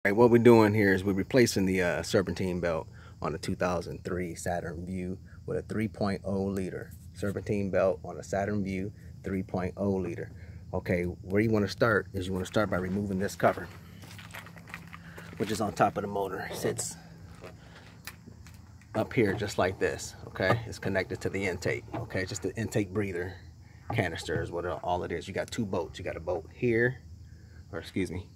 Right, what we're doing here is we're replacing the Serpentine belt on the 2003 Saturn Vue with a 3.0 liter. Serpentine belt on a Saturn Vue 3.0 liter. Okay, where you want to start is you want to start by removing this cover, which is on top of the motor. It sits up here just like this, okay? It's connected to the intake, okay? Just the intake breather canister is what all it is. You got two bolts. You got a bolt here, or excuse me,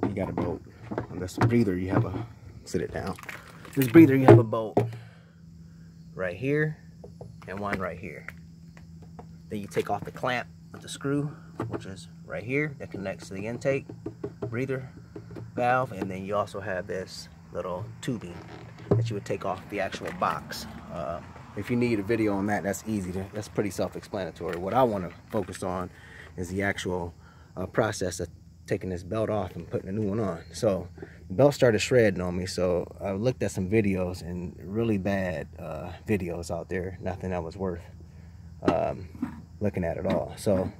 you got a bolt on this breather. You have a, sit it down, this breather you have a bolt right here and one right here. Then you take off the clamp with the screw, which is right here, that connects to the intake breather valve. And then you also have this little tubing that you would take off the actual box. If you need a video on that, that's easy that's pretty self-explanatory. What I want to focus on is the actual process of taking this belt off and putting a new one on. So the belt started shredding on me, so I looked at some videos, and really bad videos out there, nothing that was worth looking at all. So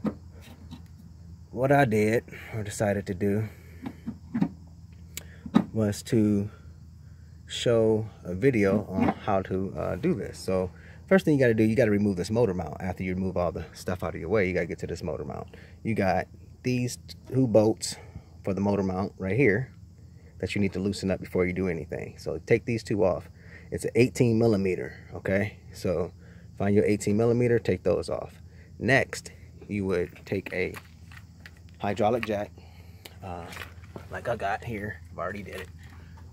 what I did, or decided to do, was to show a video on how to do this. So first thing you got to do, you got to remove this motor mount. After you remove all the stuff out of your way, you got to get to this motor mount. You got these two bolts for the motor mount right here that you need to loosen up before you do anything. So take these two off. It's an 18 millimeter, okay? So find your 18 millimeter, take those off. Next, you would take a hydraulic jack, like I got here. I've already did it.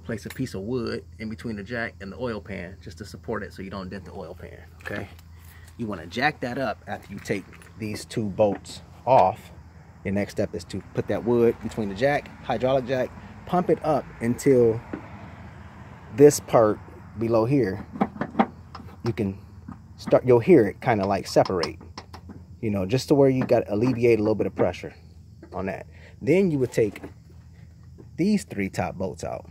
Place a piece of wood in between the jack and the oil pan just to support it so you don't dent the oil pan, okay? You want to jack that up after you take these two bolts off. Your next step is to put that wood between the jack, hydraulic jack, pump it up until this part below here, you can start, you'll hear it kind of like separate, you know, just to where you got to alleviate a little bit of pressure on that. Then you would take these three top bolts out,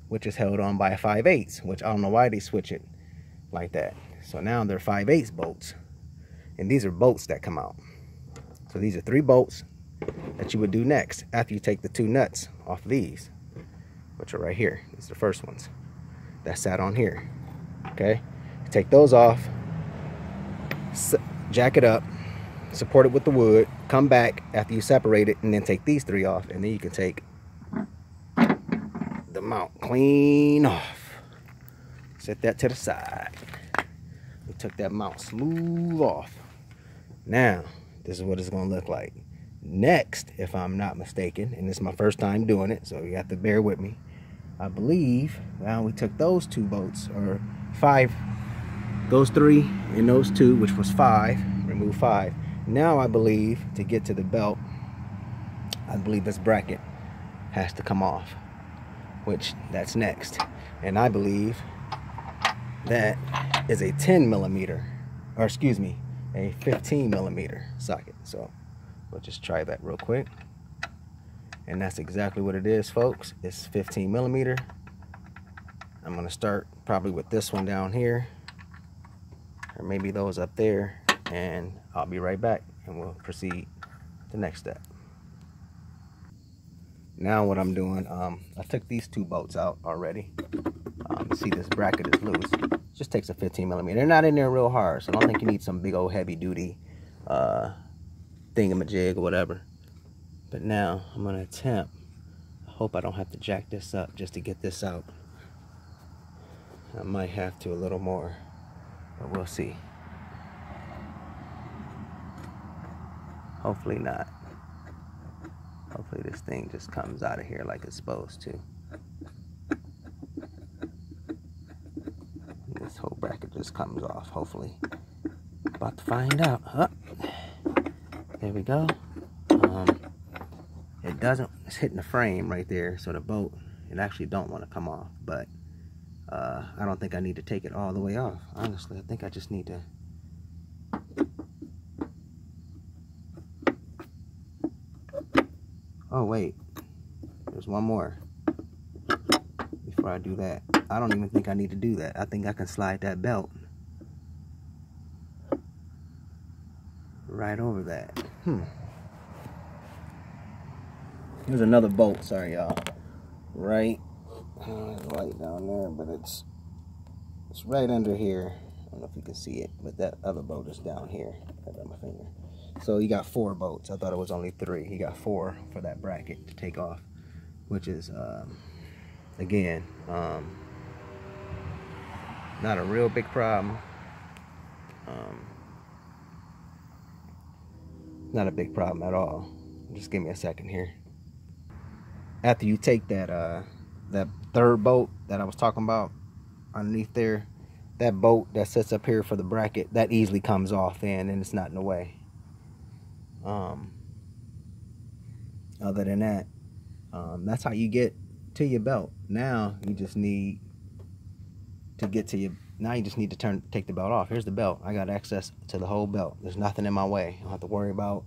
which is held on by a 5/8, which I don't know why they switch it like that. So now they're 5/8 bolts, and these are bolts that come out. So these are three bolts that you would do next after you take the two nuts off of these, which are right here. These are the first ones that sat on here, okay? You take those off, jack it up, support it with the wood, come back after you separate it, and then take these three off, and then you can take the mount clean off. Set that to the side. We took that mount smooth off. Now this is what it's going to look like. Next, if I'm not mistaken, and this is my first time doing it, so you have to bear with me, I believe, well, we took those two bolts, or five, those three and those two, which was five, remove five. Now I believe to get to the belt, I believe this bracket has to come off, which that's next. And I believe that is a 10 millimeter, or excuse me, a 15 millimeter socket. So we'll just try that real quick. And that's exactly what it is, folks. It's 15 millimeter. I'm gonna start probably with this one down here, or maybe those up there, and I'll be right back and we'll proceed to the next step. Now what I'm doing, I took these two bolts out already. See, this bracket is loose. It just takes a 15 millimeter. They're not in there real hard, so I don't think you need some big old heavy duty thingamajig or whatever. But now I'm gonna attempt, I hope I don't have to jack this up just to get this out. I might have to a little more, but we'll see. Hopefully not. Hopefully this thing just comes out of here like it's supposed to. This whole bracket just comes off, hopefully. About to find out. Huh? There we go. It doesn't, it's hitting the frame right there, so the bolt, it actually don't want to come off, but I don't think I need to take it all the way off. Honestly, I think I just need to oh wait, there's one more before I do that. I don't even think I need to do that. I think I can slide that belt right over that. There's another bolt, sorry y'all. right, there's a light down there, but it's right under here. I don't know if you can see it, but that other bolt is down here. I got my finger. So you got 4 bolts. I thought it was only 3. You got 4 for that bracket to take off, which is again not a real big problem. Not a big problem at all. Just give me a second here. After you take that that 3rd bolt that I was talking about underneath there, that bolt that sits up here for the bracket, that easily comes off and it's not in the way. Other than that, that's how you get to your belt. Now you just need to get to your, now you just need to take the belt off. Here's the belt. I got access to the whole belt. There's nothing in my way. I don't have to worry about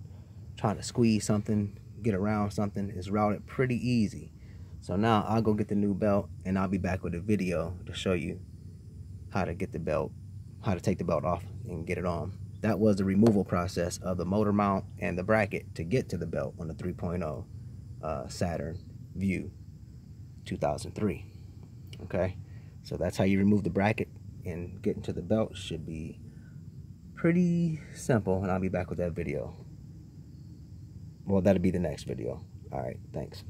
trying to squeeze something, get around something. It's routed pretty easy. So now I'll go get the new belt and I'll be back with a video to show you how to get the belt, how to take the belt off and get it on. That was the removal process of the motor mount and the bracket to get to the belt on the 3.0 Saturn Vue 2003. Okay, so that's how you remove the bracket and get into the belt. Should be pretty simple, and I'll be back with that video. Well, that'll be the next video. All right, thanks.